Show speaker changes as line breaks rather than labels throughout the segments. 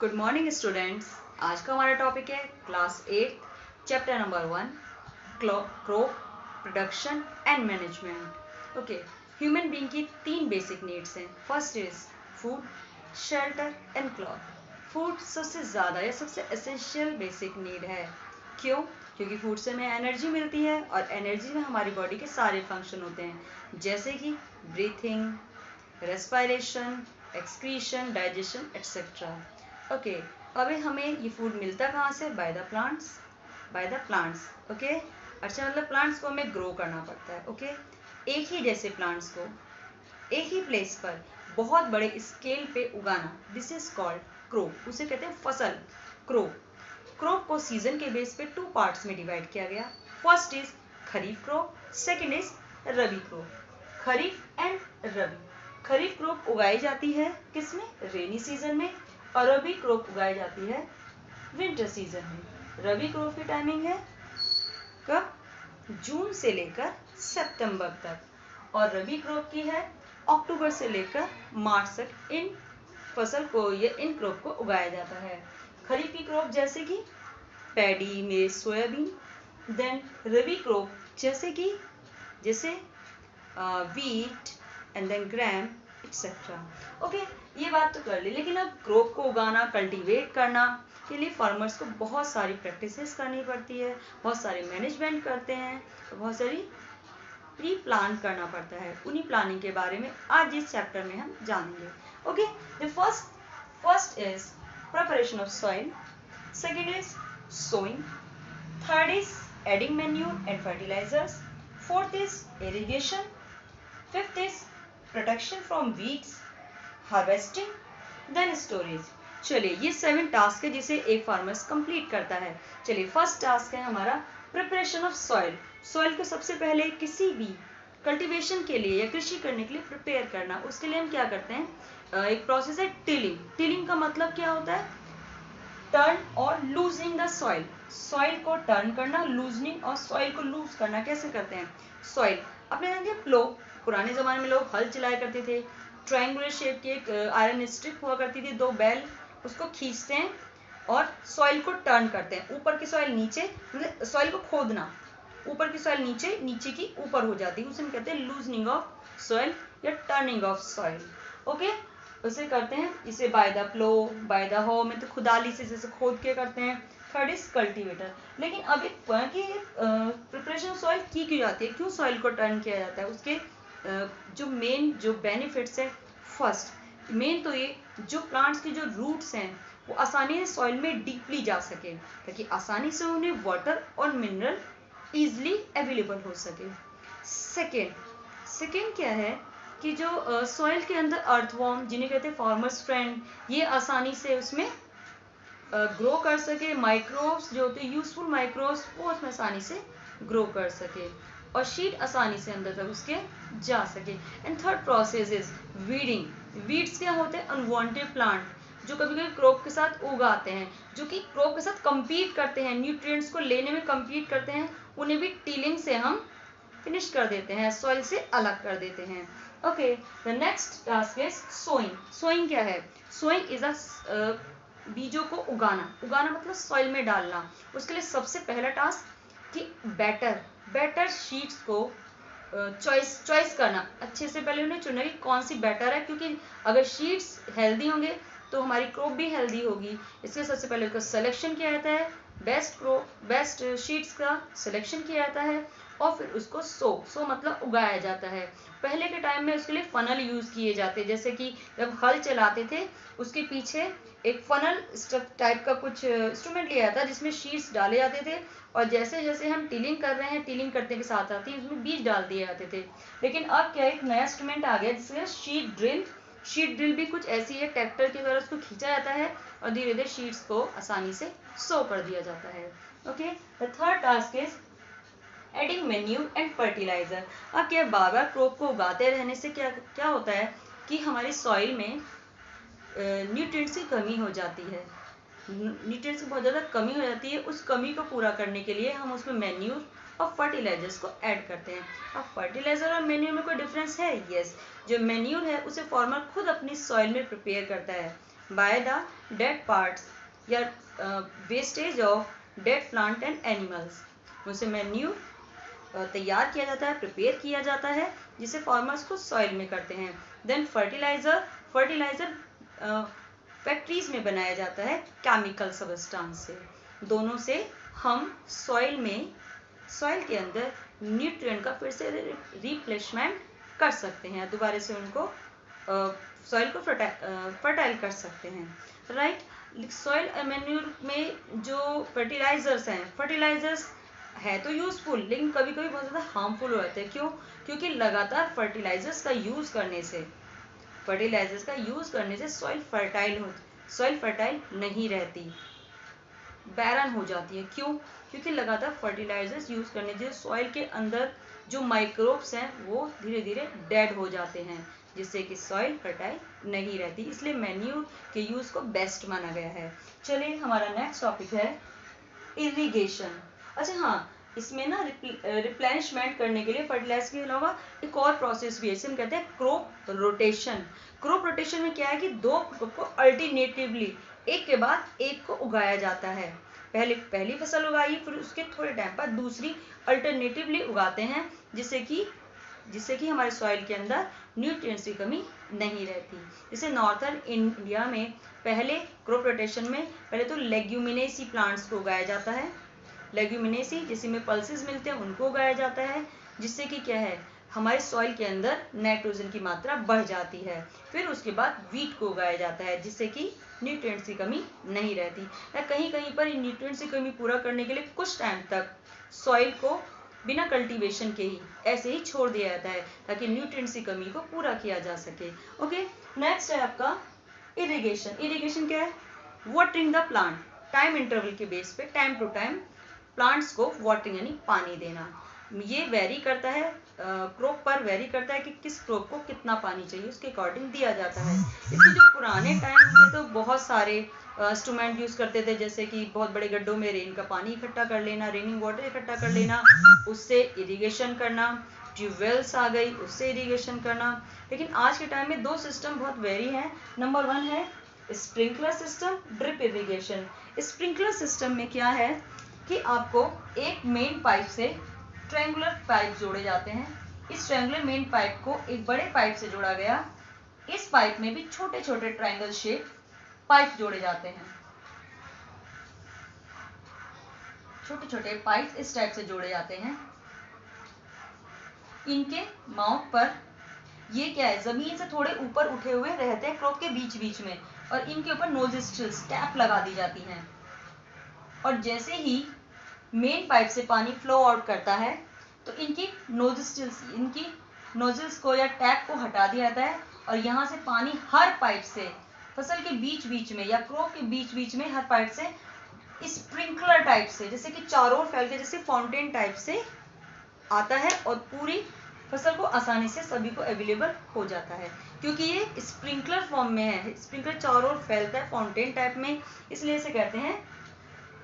Good morning students. आज का हमारा टॉपिक है class 8 chapter number 1 crop production and management. Okay, human being की 3 बेसिक नीड्स हैं। First is food, shelter and cloth. Food सबसे ज़्यादा या सबसे एसेंशियल बेसिक नीड है। क्यों? क्योंकि फूड से हमें एनर्जी मिलती है और एनर्जी में हमारी बॉडी के सारे फंक्शन होते हैं, जैसे कि breathing, respiration, excretion, digestion etcetera. Okay, अभी हमें ये फूड मिलता कहाँ से? By the plants. ओके, अच्छा, मतलब प्लांट्स को हमें ग्रो करना पड़ता है। ओके, एक ही जैसे प्लांट्स को एक ही प्लेस पर बहुत बड़े स्केल पे उगाना, दिस इज कॉल्ड क्रॉप। उसे कहते हैं फसल, क्रॉप। क्रॉप को सीजन के बेस पे 2 पार्ट्स में डिवाइड किया गया। First is kharif crop, second is rabi crop. Kharif and rabi. Kharif crop उगाई जाती है किसमें? रेनी सीजन में। और रबी क्रॉप उगाई जाती है विंटर सीजन में। रबी क्रॉप की टाइमिंग है कब? जून से लेकर सितंबर तक। और रबी क्रॉप की है अक्टूबर से लेकर मार्च तक। इन फसल को या इन क्रॉप को उगाया जाता है। खरीफ की क्रॉप जैसे कि paddy, maize, soybean. Then rabi crop जैसे wheat and then gram etcetera. Okay, ये बात तो कर ली, लेकिन अब क्रॉप को उगाना, कल्टीवेट करना के लिए फार्मर्स को बहुत सारी प्रैक्टिसेस करनी पड़ती है, बहुत सारे मैनेजमेंट करते हैं, बहुत सारी प्री प्लान करना पड़ता है। उन्हीं प्लानिंग के बारे में आज इस चैप्टर में हम जानेंगे। Okay, the first is preparation of soil, second is sowing, third is adding manure and fertilisers, fourth is irrigation, fifth is protection from weeds, harvesting, then storage. चलिए, ये 7 टास्क है जिसे एक फार्मर्स कंप्लीट करता है। चलिए, फर्स्ट टास्क है हमारा प्रिपरेशन ऑफ सॉइल। सॉइल को सबसे पहले किसी भी कल्टीवेशन के लिए या कृषि करने के लिए प्रिपेयर करना। उसके लिए हम क्या करते हैं? एक प्रोसेस है टिलिंग। टिलिंग का मतलब क्या होता है? टर्न और लूजनिंग द सॉइल। सॉइल को टर्न करना, लूजनिंग और सॉइल को लूज करना। कैसे करते हैं? सॉइल अपने जानिए प्लो, पुराने जमाने में लोग हल चलाया करते थे। ट्रायंगुलर शेप की एक आयरन स्ट्रिप हुआ करती थी, 2 बैल, उसको खींचते हैं और सॉइल को टर्न करते हैं। ऊपर की सॉइल नीचे, मतलब सॉइल को खोदना, ऊपर की सॉइल नीचे, नीचे की ऊपर हो जाती है, उसे हम कहते हैं लूजनिंग ऑफ सॉइल या टर्निंग ऑफ सॉइल। ओके, उसे करते हैं इसे by the plough, by the hoe में तो खुदाली से जैसे खोद के करते हैं। Third is cultivator. लेकिन अब एक कि प्रिपरेशन सॉइल की क्यों जाती है, क्यों सॉइल को टर्न किया जाता है, उसके जो मेन जो बेनिफिट्स है। फर्स्ट मेन तो ये, जो प्लांट्स की जो रूट्स हैं वो आसानी से सॉइल में डीपली जा सके, ताकि आसानी से उन्हें वाटर और मिनरल ईजिली अवेलेबल हो सके। सेकेंड क्या है कि जो सॉइल के अंदर अर्थवॉर्म, जिन्हें कहते हैं फार्मर्स फ्रेंड, ये आसानी से उसमें ग्रो कर सके। माइक्रोब्स जो होते हैं यूजफुल माइक्रोब्स, वो उसमें आसानी से ग्रो कर सके और शीट आसानी से अंदर तक उसके जा सके। And third process is weeding. Weeds क्या होते हैं? अनवांटेड प्लांट जो कभी कभी क्रॉप के साथ उगाते हैं, जो कि क्रॉप के साथ compete करते हैं, न्यूट्रिएंट्स को लेने में compete करते हैं, उन्हें भी टिलिंग से हम फिनिश कर देते हैं, सॉइल से अलग कर देते हैं। Okay, the next task is sowing. Sowing क्या है? सोइंग इज अ बीजों को उगाना मतलब सॉइल में डालना। उसके लिए सबसे पहला टास्क कि बैटर शीट्स को चॉइस करना। अच्छे से पहले उन्हें चुनना कि कौन सी बेटर है, क्योंकि अगर शीट्स हेल्दी होंगे तो हमारी क्रॉप भी हेल्दी होगी। इसलिए सबसे पहले उसका सिलेक्शन किया जाता है, बेस्ट शीट्स का सिलेक्शन किया जाता है और फिर उसको सो मतलब उगाया जाता है। पहले के टाइम में उसके लिए फनल यूज किए जाते, जैसे कि जब हल चलाते थे उसके पीछे एक फनल टाइप का कुछ इंस्ट्रूमेंट लिया जाता जिसमें शीट्स डाले जाते थे, और जैसे जैसे हम टिलिंग कर रहे हैं, टिलिंग करने के साथ साथ ही उसमें बीज डाल दिए जाते थे। लेकिन अब क्या, एक नया इंस्ट्रूमेंट आ गया जिसमें शीट ड्रिल भी कुछ ऐसी है, ट्रैक्टर की तरह उसको खींचा जाता है और धीरे धीरे शीट्स को आसानी से सो कर दिया जाता है। Okay, the third task is adding manure and fertiliser. अब क्या, बार बार क्रॉप को उगाते रहने से क्या होता है कि हमारी सॉइल में न्यूट्रिएंट्स की कमी हो जाती है। न्यूट्रिएंट्स की बहुत ज़्यादा कमी हो जाती है। उस कमी को पूरा करने के लिए हम उसमें मैन्यूर और फर्टिलाइजर्स को ऐड करते हैं। अब फर्टिलाइजर और मैन्यूर में कोई डिफरेंस है? यस। जो मैन्यूर है उसे फार्मर खुद अपनी सॉइल में प्रिपेयर करता है, बाय द डेड पार्ट्स या wastage of dead plant and animals. उनसे मैन्यूर तैयार किया जाता है, प्रिपेयर किया जाता है, जिसे फार्मर्स को सॉइल में करते हैं। देन फर्टिलाइजर फैक्ट्रीज में बनाया जाता है केमिकल सबस्टांस से। दोनों से हम सॉइल के अंदर न्यूट्रिएंट का फिर से रिप्लेसमेंट कर सकते हैं, दोबारा से उनको सॉइल को फर्टाइल कर सकते हैं, राइट। सॉइल मैन्यूर में जो फर्टिलाइजर्स है तो यूजफुल, लेकिन कभी कभी बहुत ज़्यादा हार्मफुल हो जाते हैं। क्यों? क्योंकि लगातार फर्टिलाइजर्स का यूज़ करने से सॉइल फर्टाइल नहीं रहती, बैरन हो जाती है। क्यों? क्योंकि लगातार फर्टिलाइजर्स यूज़ करने से सॉइल के अंदर जो माइक्रोब्स हैं वो धीरे धीरे डेड हो जाते हैं, जिससे कि सॉइल फर्टाइल नहीं रहती। इसलिए मैन्यूर के यूज़ को बेस्ट माना गया है। चलिए हमारा नेक्स्ट टॉपिक है इरिगेशन। अच्छा हाँ, इसमें ना रिप्लेनिशमेंट करने के लिए फर्टिलाइजर के अलावा एक और प्रोसेस भी है, इसे हम कहते हैं क्रॉप रोटेशन। क्रॉप रोटेशन में क्या है कि दो क्रॉप को अल्टरनेटिवली एक के बाद एक को उगाया जाता है। पहली फसल उगाई, फिर उसके थोड़े टाइम बाद दूसरी अल्टरनेटिवली उगाते हैं, जिससे कि हमारे सॉइल के अंदर न्यूट्रिएंट्स की कमी नहीं रहती। जैसे नॉर्थर्न इंडिया में पहले क्रॉप रोटेशन में पहले तो लेग्यूमिनेसी प्लांट्स को उगाया जाता है, लेग्यूमिनेसी जिसमें पल्सेस मिलते हैं उनको उगाया जाता है, जिससे कि क्या है हमारे सॉइल के अंदर नाइट्रोजन की मात्रा बढ़ जाती है। फिर उसके बाद वीट को उगाया जाता है, जिससे कि न्यूट्रिएंट्स की कमी नहीं रहती। या कहीं कहीं पर न्यूट्रिएंट्स की कमी पूरा करने के लिए कुछ टाइम तक सॉइल को बिना कल्टीवेशन के ही ऐसे ही छोड़ दिया जाता है, ताकि न्यूट्रिएंट्स की कमी को पूरा किया जा सके। ओके, नेक्स्ट है आपका इरिगेशन। इरिगेशन क्या है? Watering the plant, time interval के बेस पे टाइम टू टाइम प्लांट्स को वाटरिंग यानी पानी देना। ये वेरी करता है, क्रॉप पर वेरी करता है कि किस क्रॉप को कितना पानी चाहिए, उसके अकॉर्डिंग दिया जाता है। इसके जो पुराने टाइम में तो बहुत सारे इंस्ट्रूमेंट यूज करते थे, जैसे कि बहुत बड़े गड्ढों में रेन का पानी इकट्ठा कर लेना, रेनिंग वाटर इकट्ठा कर लेना, उससे इरिगेशन करना। ट्यूबवेल्स आ गई, उससे इरिगेशन करना। लेकिन आज के टाइम में दो सिस्टम बहुत वेरी हैं। नंबर 1 है sprinkler system, drip irrigation. Sprinkler system में क्या है कि आपको एक मेन पाइप से ट्रायंगुलर पाइप जोड़े जाते हैं। इस ट्रायंगुलर मेन पाइप को एक बड़े पाइप से जोड़ा गया। इस पाइप में भी छोटे छोटे ट्रायंगल शेप पाइप जोड़े जाते हैं। छोटे छोटे पाइप इस टाइप से जोड़े जाते हैं। इनके माउथ पर ये क्या है, जमीन से थोड़े ऊपर उठे हुए रहते हैं क्रॉप के बीच बीच में, और इनके ऊपर नोजिस्ट्रिल्स कैप लगा दी जाती हैं। और जैसे ही मेन पाइप से पानी फ्लो आउट करता है तो इनकी नोजल्स को या टैप को हटा दिया जाता है, और यहाँ से पानी हर पाइप से फसल के बीच बीच में या क्रॉप के बीच बीच में हर पाइप से स्प्रिंकलर टाइप से, जैसे कि चारों ओर फैल के जैसे फाउंटेन टाइप से आता है, और पूरी फसल को आसानी से सभी को अवेलेबल हो जाता है। क्योंकि ये स्प्रिंकलर फॉर्म में है, स्प्रिंकलर चारों ओर फैलता है फाउंटेन टाइप में, इसलिए इसे कहते हैं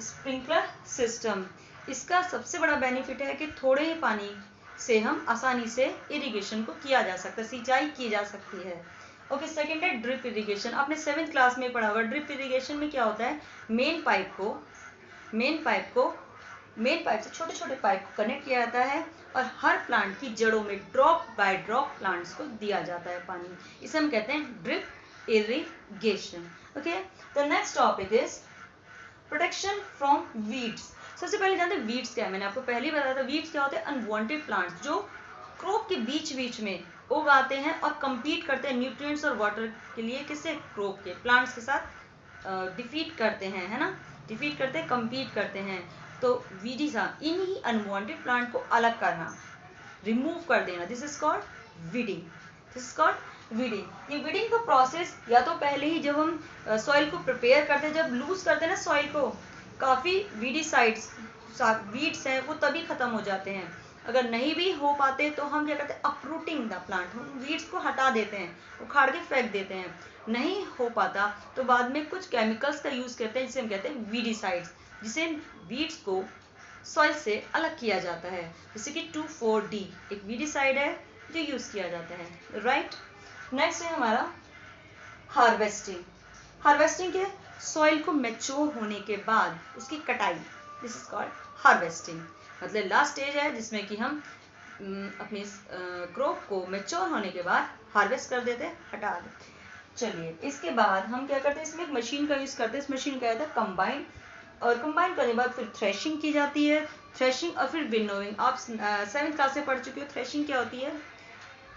स्प्रिंकलर सिस्टम। इसका सबसे बड़ा बेनिफिट है कि थोड़े ही पानी से हम आसानी से इरिगेशन को किया जा सकता है, सिंचाई की जा सकती है। ओके, सेकंड है ड्रिप इरिगेशन। आपने 7th क्लास में पढ़ा होगा। ड्रिप इरिगेशन में क्या होता है, मेन पाइप से छोटे छोटे पाइप को कनेक्ट किया जाता है, और हर प्लांट की जड़ों में ड्रॉप बाय ड्रॉप प्लांट्स को दिया जाता है पानी। इसे हम कहते हैं drip irrigation. Okay, the next topic is protection from weeds. सबसे पहले जानते हैं वीड्स क्या है। मैंने आपको पहले ही बताया था वीड्स क्या होते हैं, अनवांटेड प्लांट्स जो क्रॉप के बीच बीच में उगाते हैं और compete करते हैं न्यूट्रिएंट्स और वाटर के लिए, किससे, क्रॉप के प्लांट्स के साथ डिफीट करते हैं, है ना, डिफीट करते हैं, compete करते हैं। तो वीडीज, इन्हीं अनवांटेड प्लांट को अलग करना, रिमूव कर देना, दिस इज कॉल्ड वीडिंग। ये वीडिंग का प्रोसेस या तो पहले ही जब हम सॉइल को प्रिपेयर करते हैं, जब लूज करते हैं ना सॉइल को, काफ़ी वीड्स हैं वो तभी खत्म हो जाते हैं। अगर नहीं भी हो पाते तो हम क्या करते हैं, अपरूटिंग द प्लांट, हम वीड्स को हटा देते हैं, उखाड़ के फेंक देते हैं। नहीं हो पाता तो बाद में कुछ केमिकल्स का यूज़ करते हैं, जिसे हम कहते हैं वीडिसाइड्स, जिसे वीड्स को सॉइल से अलग किया जाता है। जैसे कि 2,4-D एक वीडिसाइड है जो यूज़ किया जाता है, राइट। नेक्स्ट है हमारा हार्वेस्टिंग। हार्वेस्टिंग के सॉइल को मैच्योर होने के बाद उसकी कटाई, दिस इज कॉल्ड हार्वेस्टिंग। मतलब लास्ट स्टेज है जिसमें कि हम अपनी क्रॉप को मैच्योर होने के बाद हार्वेस्ट कर देते हैं, हटा देते हैं। चलिए इसके बाद हम क्या करते हैं, इसमें एक मशीन का यूज़ करते हैं। इस मशीन का है कंबाइन, और कंबाइन करने के बाद फिर थ्रेशिंग की जाती है, थ्रेशिंग और फिर विनोइंग। आप 7th क्लास से पढ़ चुके हो। थ्रेशिंग क्या होती है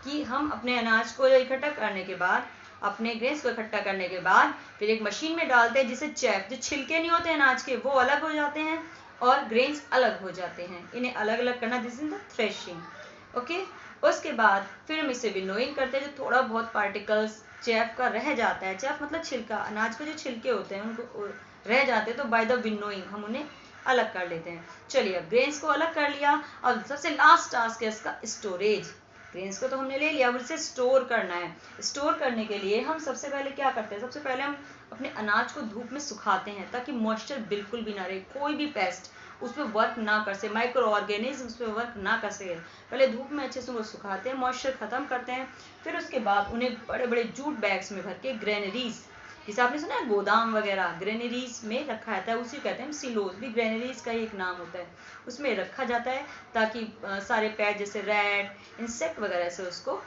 कि हम अपने अनाज को इकट्ठा करने के बाद, अपने ग्रेन्स को इकट्ठा करने के बाद फिर एक मशीन में डालते हैं जिसे चैफ, जो छिलके नहीं होते अनाज के वो अलग हो जाते हैं और ग्रेन्स अलग हो जाते हैं, इन्हें अलग अलग करना, this is the threshing. Okay, उसके बाद फिर हम इसे विनोइंग करते हैं। जो थोड़ा बहुत पार्टिकल्स चैफ का रह जाता है, चैफ मतलब छिलका, अनाज के जो छिलके होते हैं उनको रह जाते हैं, तो बाय द विनोइंग हम उन्हें अलग कर लेते हैं। चलिए अब ग्रेन्स को अलग कर लिया, अब सबसे लास्ट टास्क है इसका स्टोरेज। ग्रेन्स को तो हमने ले लिया, अब इसे स्टोर करना है। स्टोर करने के लिए हम सबसे पहले क्या करते हैं, सबसे पहले हम अपने अनाज को धूप में सुखाते हैं ताकि मॉइस्चर बिल्कुल भी ना रहे, कोई भी पेस्ट उस पर वर्क ना कर सके, माइक्रो ऑर्गेनिज्म उस पर वर्क ना कर सके। पहले धूप में अच्छे से उनको सुखाते हैं, मॉइस्चर खत्म करते हैं, फिर उसके बाद उन्हें बड़े बड़े जूट बैग्स में भर के ग्रेनरीज, जैसे आपने सुना है गोदाम वगैरह, ग्रेनरीज में रखा जाता है, उसी कहते हैं सिलोज, भी ग्रेनरीज का ही एक नाम होता है, उसमें रखा जाता है ताकि सारे पेस्ट जैसे रैट, इंसेक्ट वगैरह से उसको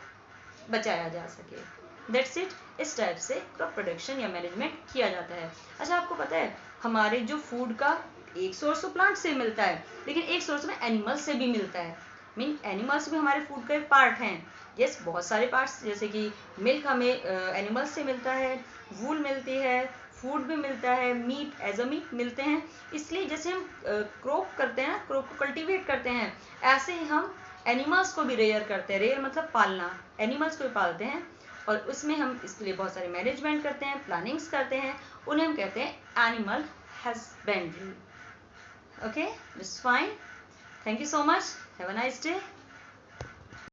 बचाया जा सके। That's it. इस टाइप से क्रॉप प्रोडक्शन या मैनेजमेंट किया जाता है। अच्छा, आपको पता है हमारे जो फूड का एक सोर्स तो प्लांट से मिलता है, लेकिन एक सोर्स में एनिमल्स से भी मिलता है। मीन एनिमल्स भी हमारे फूड का एक पार्ट हैं। यस, बहुत सारे पार्ट्स, जैसे कि मिल्क हमें एनिमल्स से मिलता है, वूल मिलती है, फूड भी मिलता है, मीट एज अ मीट मिलते हैं। इसलिए जैसे हम क्रॉप करते हैं ना, क्रॉप को कल्टीवेट करते हैं, ऐसे ही हम एनिमल्स को भी रेयर करते हैं। रेयर मतलब पालना, एनिमल्स को भी पालते हैं, और उसमें हम इसके लिए बहुत सारे मैनेजमेंट करते हैं, प्लानिंग्स करते हैं, उन्हें हम कहते हैं animal husbandry. Okay, this fine. Thank you so much, have a nice day.